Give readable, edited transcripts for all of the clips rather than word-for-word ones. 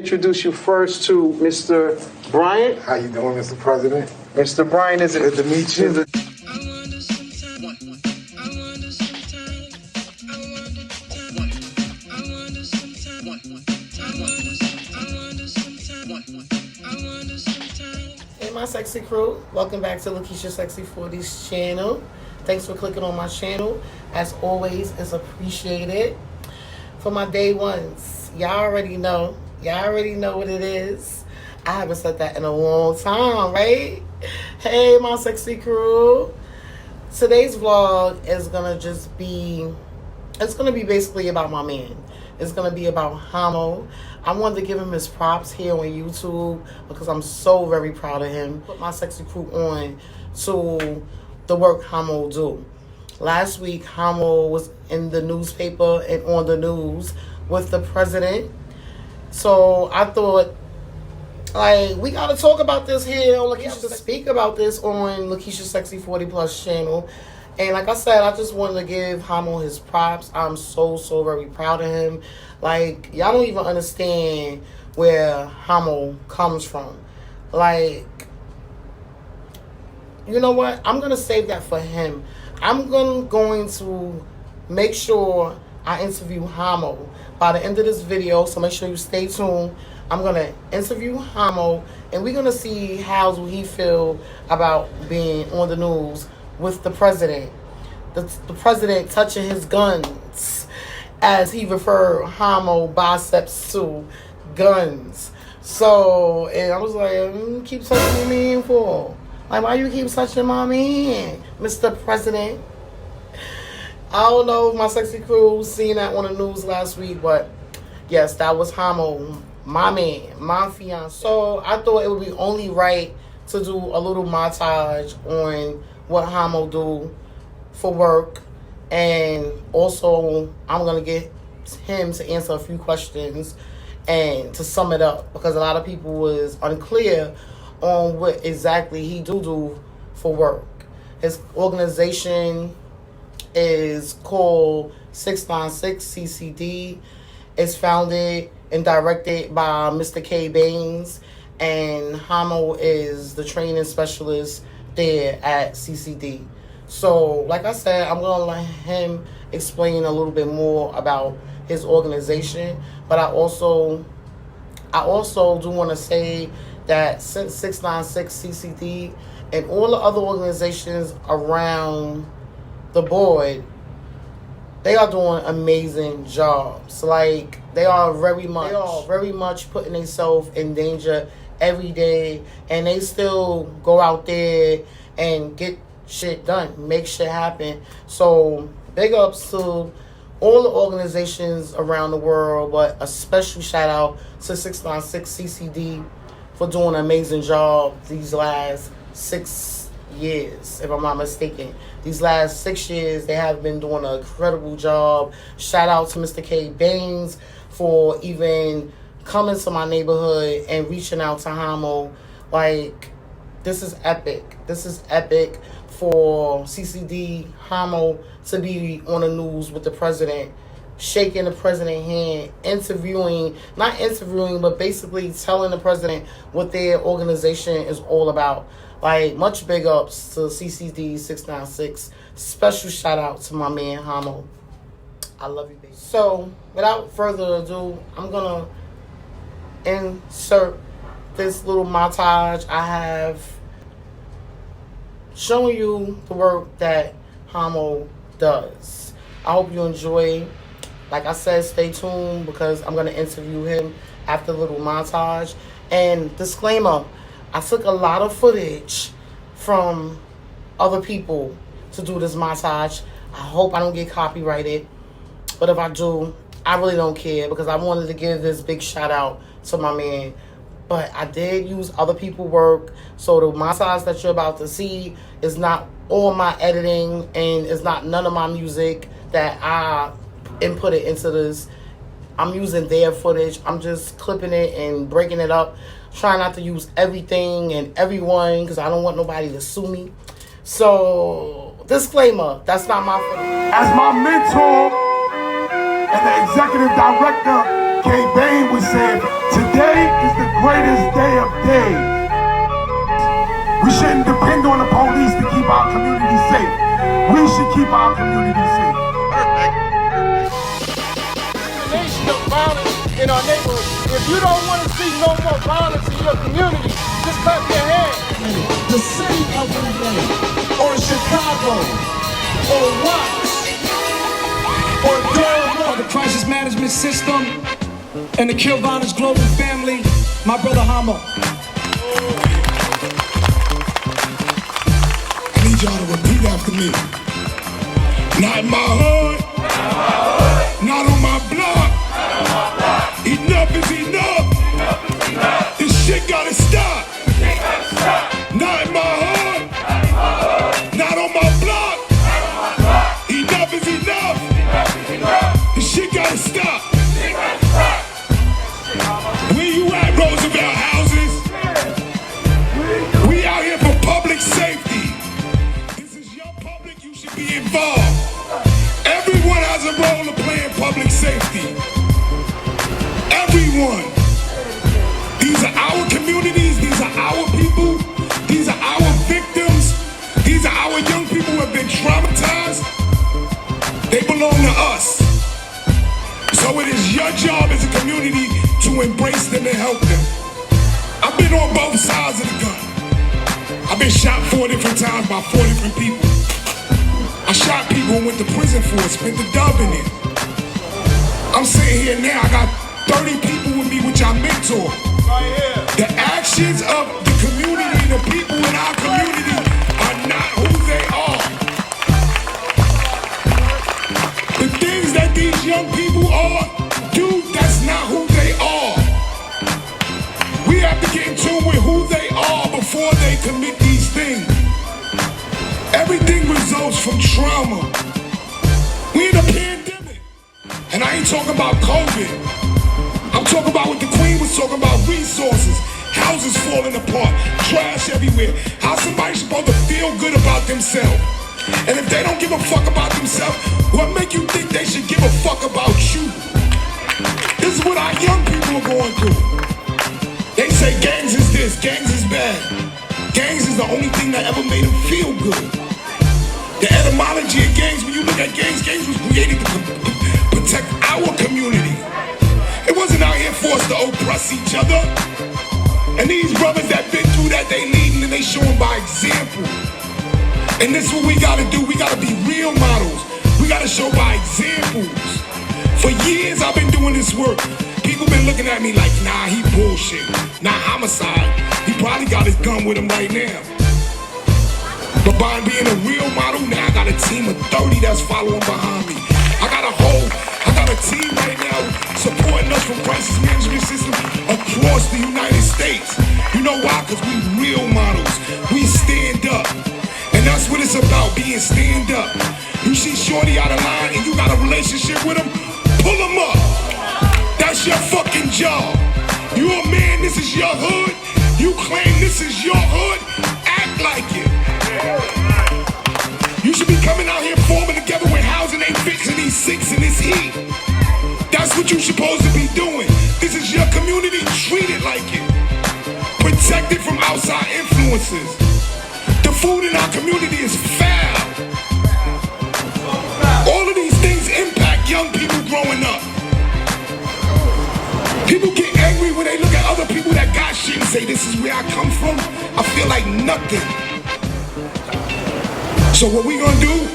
Introduce you first to Mr. Bryant. How you doing, Mr. President? Mr. Bryant is Good to meet you. Hey, my sexy crew. Welcome back to Lakeisha Sexy 40s channel. Thanks for clicking on my channel. As always, it's appreciated. For my day ones, y'all already know. Y'all already know what it is. I haven't said that in a long time, right? Hey, my sexy crew. Today's vlog is gonna just be, it's gonna be basically about my man. It's gonna be about Hamo. I wanted to give him his props here on YouTube because I'm so very proud of him. Put my sexy crew on to the work Hamo do. Last week, Hamo was in the newspaper and on the news with the president. So I thought, like, we gotta talk about this here on Lakeisha. Speak about this on Lakeisha Sexy 40 Plus channel. And like I said, I just wanted to give Hamo his props. I'm so very proud of him. Like, y'all don't even understand where Hamo comes from. Like, you know what? I'm gonna save that for him. I'm going to make sure I interview Hamo by the end of this video, so make sure you stay tuned. I'm going to interview Hamo, and we're going to see how do he feel about being on the news with the president. The president touching his guns, as he referred Hamo biceps to guns. So, and I was like, keep touching me man for? Like, why you keep touching my man, Mr. President? I don't know if my sexy crew seen that on the news last week, but yes, that was Hamo, my man, my fiancé. So I thought it would be only right to do a little montage on what Hamo do for work, and also I'm gonna get him to answer a few questions and to sum it up, because a lot of people was unclear on what exactly he do for work. His organization is called 696 CCD. It's founded and directed by Mr. K. Baines, and Hamo is the training specialist there at CCD. So, like I said, I'm going to let him explain a little bit more about his organization, but I also do want to say that since 696 CCD and all the other organizations around the board, they are doing amazing jobs. Like, they are very much putting themselves in danger every day, and they still go out there and get shit done, make shit happen. So big ups to all the organizations around the world, but a special shout out to 696 CCD for doing an amazing job these last 6 years, if I'm not mistaken. These last 6 years, they have been doing an incredible job. Shout out to Mr. K. Baines for even coming to my neighborhood and reaching out to Hamo. Like, this is epic. This is epic for CCD Hamo to be on the news with the president, shaking the president's hand, not interviewing, but basically telling the president what their organization is all about. Like, much big ups to CCD 696. Special shout out to my man Hamo. I love you, baby. So, without further ado, I'm gonna insert this little montage I have showing you the work that Hamo does. I hope you enjoy. Like I said, stay tuned because I'm going to interview him after the little montage. And disclaimer, I took a lot of footage from other people to do this montage. I hope I don't get copyrighted. But if I do, I really don't care, because I wanted to give this big shout out to my man. But I did use other people's work. So the montage that you're about to see is not all my editing, and it's not none of my music that I inputted into this. I'm using their footage. I'm just clipping it and breaking it up. Trying not to use everything and everyone, because I don't want nobody to sue me. So, disclaimer, that's not my footage. As my mentor and the executive director Gay Bane would say, today is the greatest day of days. We shouldn't depend on the police to keep our community safe. We should keep our community safe. Nation of violence in our neighborhood. If you don't want to see no more violence in your community, just clap your hands. The city of LA, or Chicago, or Watts, or Durham, the crisis management system, and the Kill Violence Global family, my brother Hamo. I need y'all to repeat after me. Not in my hood, not on my block. Enough is enough. This shit gotta stop. Not in my hood, not on my block. Enough is enough. This shit gotta stop. Where you at, Roosevelt houses? We out here for public safety. This is your public, you should be involved. Everyone has a role to play in public safety. Everyone. These are our communities, these are our people, these are our victims, these are our young people who have been traumatized. They belong to us. So it is your job as a community to embrace them and help them. I've been on both sides of the gun. I've been shot 4 different times by 4 different people. I shot people and went to prison for it, spent the dub in it. I'm sitting here now, I got 30 people with me, which I mentor. The actions of the community and the people in our community are not who they are. The things that these young people do, that's not who they are. We have to get in tune with who they are before they commit these things. Everything results from trauma. We in a pandemic. And I ain't talking about COVID. I'm talking about what the Queen was talking about, resources, houses falling apart, trash everywhere. How somebody's supposed to feel good about themselves? And if they don't give a fuck about themselves, what make you think they should give a fuck about you? This is what our young people are going through. They say gangs is this, gangs is bad. Gangs is the only thing that ever made them feel good. The etymology of gangs, when you look at gangs, gangs was created to protect our community. It wasn't out here for us to oppress each other. And these brothers that been through that, they leading and they showing by example. And this is what we gotta do. We gotta be real models. We gotta show by examples. For years I've been doing this work. People been looking at me like, nah, he bullshit. Nah, homicide. He probably got his gun with him right now. But by being a real model, now I got a team of 30 that's following behind me. I got a team right now supporting us from crisis management system across the United States. You know why? Because we real models. We stand up. And that's what it's about, being stand up. You see Shorty out of line and you got a relationship with him, pull him up. That's your fucking job. You a man, this is your hood. You claim this is your hood, act like it. You should be coming out here forming together when housing ain't fixing these sinks and this heat. That's what you're supposed to be doing. This is your community, treat it like it. Protect it from outside influences. The food in our community is foul. All of these things impact young people growing up. People get angry when they look at other people that got shit and say, this is where I come from. I feel like nothing. So what we gonna do?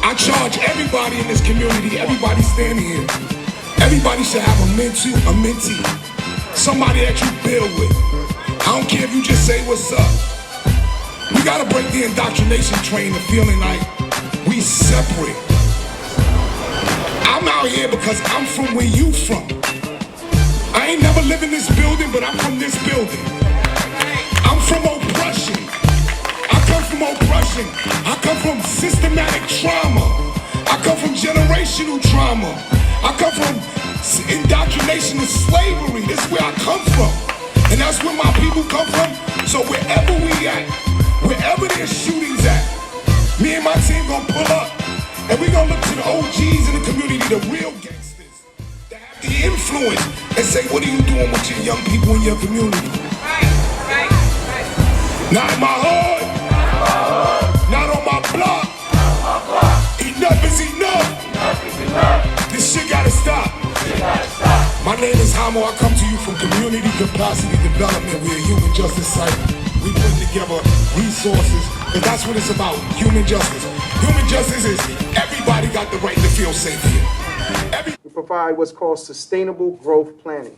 I charge everybody in this community, everybody standing here. Everybody should have a mentee, somebody that you build with. I don't care if you just say what's up. We gotta break the indoctrination train of feeling like we separate. I'm out here because I'm from where you from. I ain't never lived in this building, but I'm from this building. I'm from oppression. I come from oppression. I come from systematic trauma. I come from generational trauma. I come from indoctrination and slavery. This is where I come from. And that's where my people come from. So wherever we at, wherever there's shootings at, me and my team gonna pull up. And we gonna look to the OGs in the community, the real gangsters, that have the influence influence and say, what are you doing with your young people in your community? Not in my hood, not on my block. Enough is enough. This shit gotta stop. My name is Hamo. I come to you from Community Capacity Development. We're a human justice site. We put together resources, and that's what it's about, human justice. Human justice is everybody got the right to feel safe here. We provide what's called sustainable growth planning.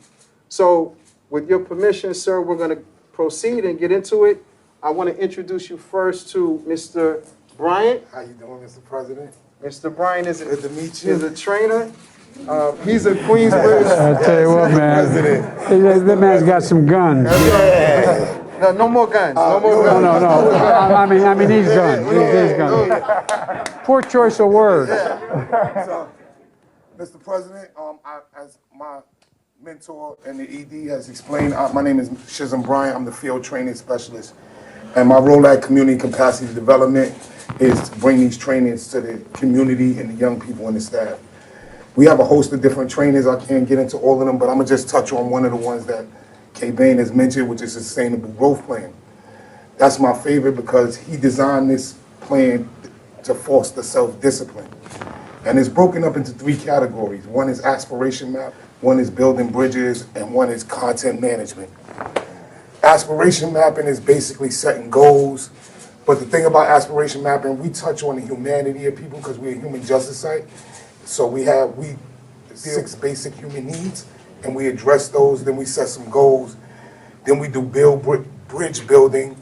So with your permission, sir, we're going to proceed and get into it. I want to introduce you first to Mr. Bryant. How you doing, Mr. President? Mr. Bryant is Good to meet you. a trainer. He's a Queensbridge. I tell you what, man, that man's got some guns. No more guns. No more guns. No. I mean, these guns. These guns. Poor choice of words. So, Mr. President, as my mentor and the ED has explained, my name is Keishaandhimo Bryant. I'm the field training specialist. And my role at Community Capacity Development is to bring these trainings to the community and the young people and the staff. We have a host of different trainings. I can't get into all of them, but I'm going to just touch on one of the ones that Binden has mentioned, which is a sustainable growth plan. That's my favorite because he designed this plan to foster self-discipline. And it's broken up into 3 categories. One is aspiration map, one is building bridges, and one is content management. Aspiration mapping is basically setting goals. But the thing about aspiration mapping, we touch on the humanity of people because we're a human justice site. So we 6 basic human needs, and we address those. Then we set some goals. Then we do bridge building,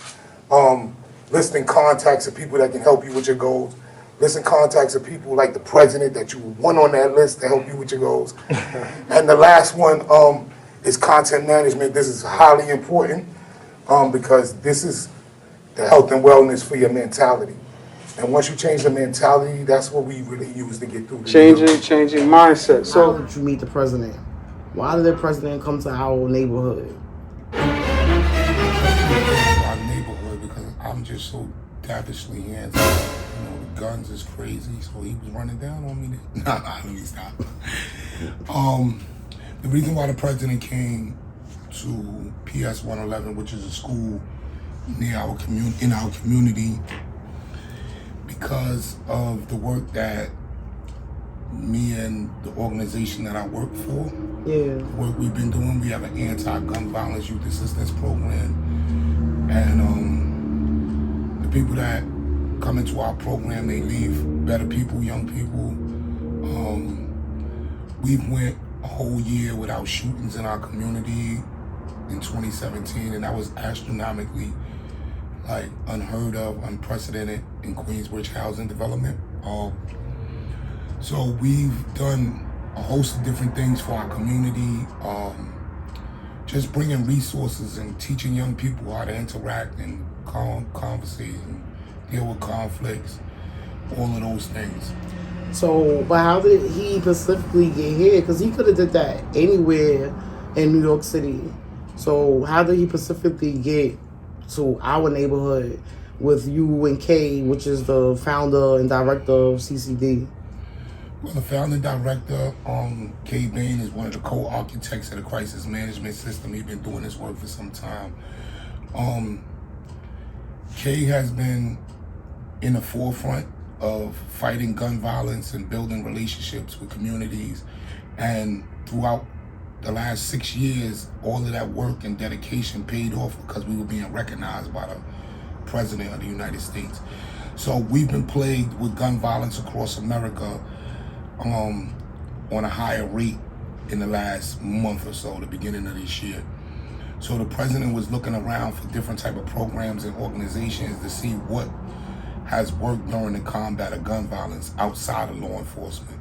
listing contacts of people that can help you with your goals. Listing contacts of people like the president that you want on that list to help you with your goals. And the last one is content management. This is highly important because this is the health and wellness for your mentality. And once you change the mentality, that's what we really use to get through. Changing mindset. So, So how did you meet the president? Why did the president come to our neighborhood? Our neighborhood, because I'm just so devilishly handsome. You know, the guns is crazy, so he was running down on me. Nah, let me stop. The reason why the president came to PS 111, which is a school near our in our community, because of the work that me and the organization that I work for, the work we've been doing. We have an anti-gun violence youth assistance program, and the people that come into our program, they leave better people, young people. We've went a whole year without shootings in our community in 2017, and that was astronomically unheard of, unprecedented in Queensbridge housing development. So we've done a host of different things for our community, just bringing resources and teaching young people how to interact and conversate and deal with conflicts, all of those things. So, but how did he specifically get here? Because he could have did that anywhere in New York City. So how did he specifically get to our neighborhood with you and Kay, which is the founder and director of CCD? Well, the founder and director, Kay Binden, is one of the co-architects of the crisis management system. He's been doing this work for some time. Kay has been in the forefront of fighting gun violence and building relationships with communities. And throughout the last 6 years, all of that work and dedication paid off because we were being recognized by the President of the United States. So we've been plagued with gun violence across America on a higher rate in the last month or so, the beginning of this year. So the president was looking around for different type of programs and organizations to see what has worked during the combat of gun violence outside of law enforcement.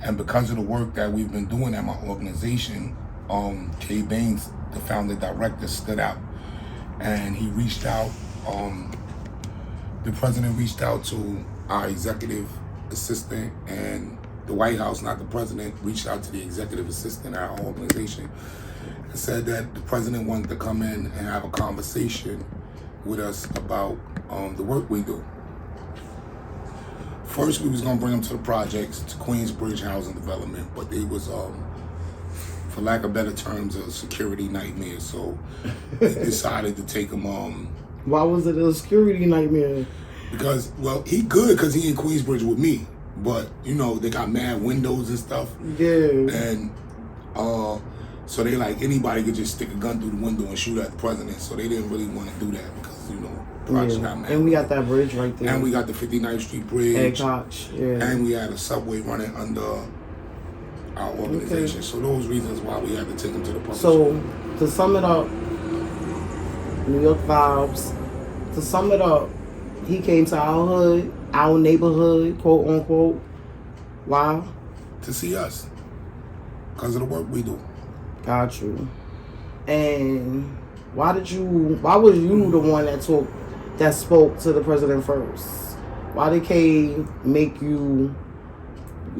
And because of the work that we've been doing at my organization, Kay Binden, the founder director, stood out, and he reached out. The president reached out to our executive assistant, and the White House, not the president, reached out to the executive assistant at our organization and said that the president wanted to come in and have a conversation with us about the work we do. First, we was gonna bring them to the projects, to Queensbridge Housing Development, but they was for lack of better terms, a security nightmare. So they decided to take him. Why was it a security nightmare? Because, well, he good because he in Queensbridge with me. But, you know, they got mad windows and stuff. Yeah. And so they like anybody could just stick a gun through the window and shoot at the president. So they didn't really want to do that because, you know, project got mad. And we got that bridge right there. And we got the 59th Street Bridge. And we had a subway running under our organization. So those reasons why we had to take him to the public. So, to sum it up, New York vibes. To sum it up, he came to our hood, our neighborhood, quote unquote. Why? To see us. Because of the work we do. Got you. And why was you the one that spoke to the president first? Why did K make you?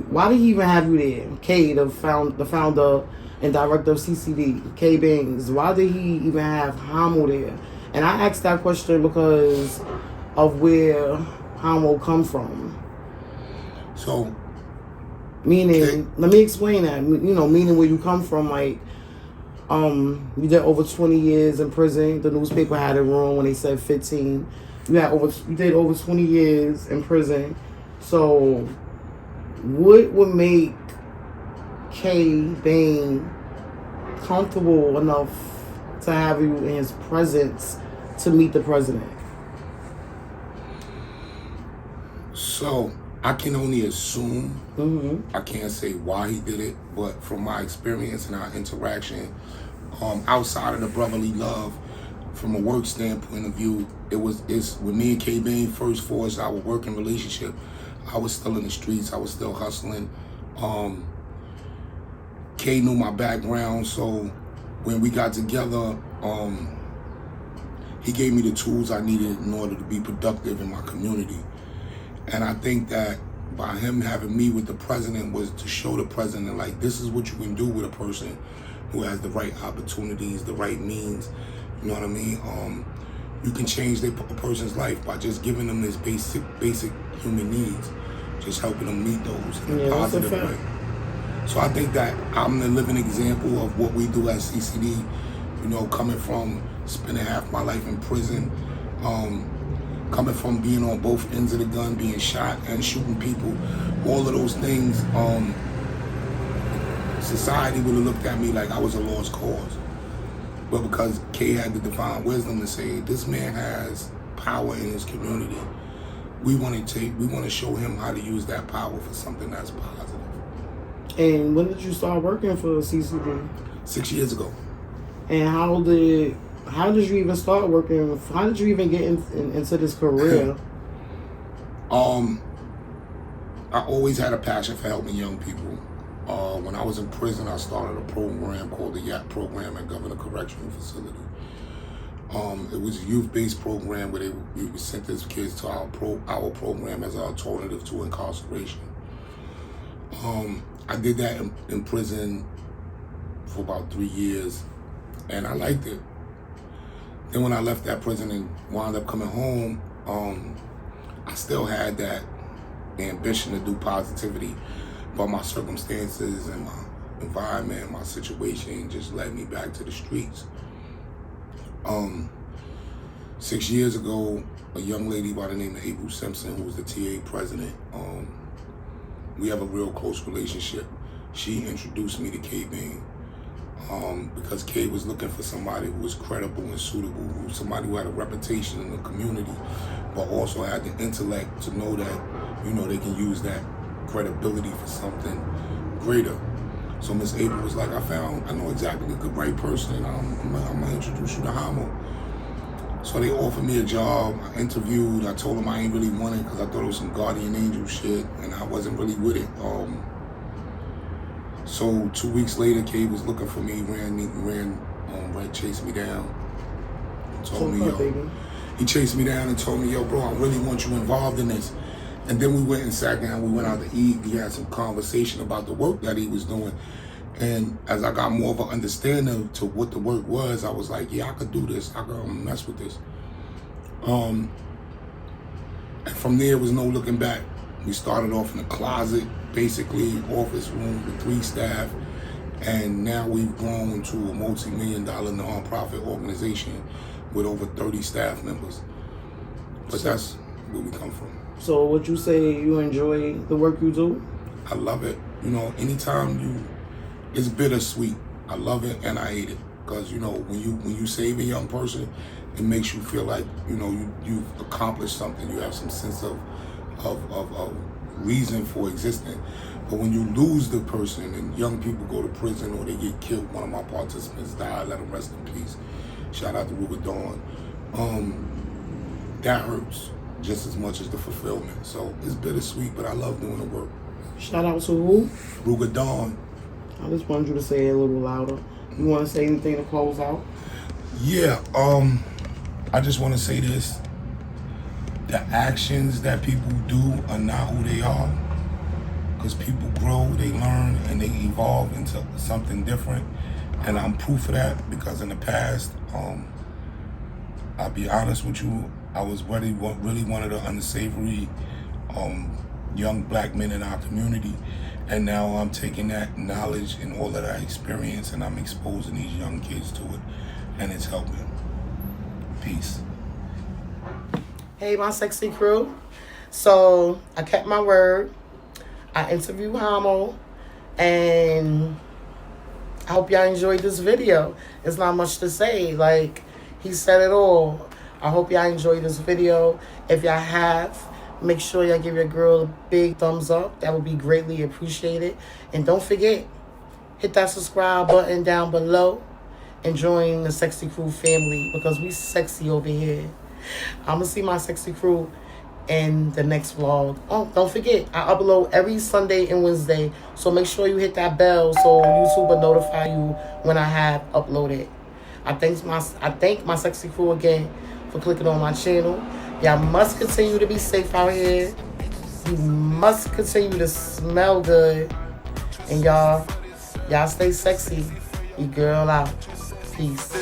Why did he even have you there? K, the founder and director of CCD, K Bangs. Why did he even have Hamo there? And I asked that question because of where Hamo come from. So, meaning, let me explain that. You know, meaning where you come from, like, you did over 20 years in prison. The newspaper had it wrong when they said 15. You did over 20 years in prison. So, what would make K Bane comfortable enough to have you in his presence to meet the president? So, I can only assume. Mm-hmm. I can't say why he did it, but from my experience and our interaction, outside of the brotherly love, from a work standpoint of view, it's when me and K Bane first forged our working relationship. I was still in the streets. I was still hustling. K knew my background, so when we got together, he gave me the tools I needed in order to be productive in my community. And I think that by him having me with the president was to show the president, like, this is what you can do with a person who has the right opportunities, the right means. You know what I mean? You can change a person's life by just giving them this basic human needs, just helping them meet those in a positive way. So I think that I'm the living example of what we do at CCD, you know, coming from spending half my life in prison, coming from being on both ends of the gun, being shot and shooting people, all of those things, society would have looked at me like I was a lost cause. But because K had the divine wisdom to say, this man has power in his community, we want to show him how to use that power for something that's positive. And when did you start working for CCD? 6 years ago. And how did you even start working? How did you even get into this career? I always had a passion for helping young people. When I was in prison, I started a program called the YAP program at Governor Correctional Facility. It was a youth-based program where we sent these kids to our program as an alternative to incarceration. I did that in prison for about 3 years, and I liked it. Then when I left that prison and wound up coming home, I still had that ambition to do positivity, but my circumstances and my environment and my situation just led me back to the streets. 6 years ago, a young lady by the name of April Simpson, who was the TA president, we have a real close relationship. She introduced me to K Bane because K was looking for somebody who was credible and suitable, somebody who had a reputation in the community, but also had the intellect to know that, you know, they can use that credibility for something greater. So Miss April was like, I know exactly the right person, and I'm gonna introduce you to Hamo. So they offered me a job. I interviewed. I told them I ain't really want it because I thought it was some guardian angel shit, and I wasn't really with it. So 2 weeks later, K was looking for me, chased me down, and told me, he chased me down and told me, yo, bro, I really want you involved in this. And then we went and sat down, we went out to eat, we had some conversation about the work that he was doing. And as I got more of an understanding to what the work was, I was like, yeah, I could do this, I could mess with this. And from there was no looking back. We started off in a closet, basically office room with 3 staff, And now we've grown to a multi-million-dollar nonprofit organization with over 30 staff members. But that's where we come from. So would you say you enjoy the work you do? I love it. You know, anytime it's bittersweet. I love it and I hate it. Because, you know, when you save a young person, it makes you feel like, you know, you've accomplished something. You have some sense of reason for existing. But when you lose the person and young people go to prison or they get killed, one of my participants died, let him rest in peace. Shout out to Ruger Dawn. That hurts just as much as the fulfillment. So it's bittersweet, but I love doing the work. Shout out to who? Ruger Dawn. I just wanted you to say it a little louder. You want to say anything to close out? Yeah, I just want to say this. The actions that people do are not who they are. Because people grow, they learn, and they evolve into something different. And I'm proof of that because in the past, I'll be honest with you, I was really one of the unsavory young black men in our community. And now I'm taking that knowledge and all of that experience and I'm exposing these young kids to it. And it's helping. Peace. Hey, my sexy crew. So I kept my word. I interviewed Hamo. And I hope y'all enjoyed this video. It's not much to say. Like, he said it all. I hope y'all enjoyed this video. If y'all have, make sure y'all give your girl a big thumbs up. That would be greatly appreciated. And don't forget, hit that subscribe button down below and join the Sexy Crew family because we sexy over here. I'm going to see my sexy crew in the next vlog. Oh, don't forget, I upload every Sunday and Wednesday. So make sure you hit that bell so YouTube will notify you when I have uploaded. I thank my sexy crew again for clicking on my channel. Y'all must continue to be safe out here. You must continue to smell good. And y'all stay sexy. Your girl out. Peace.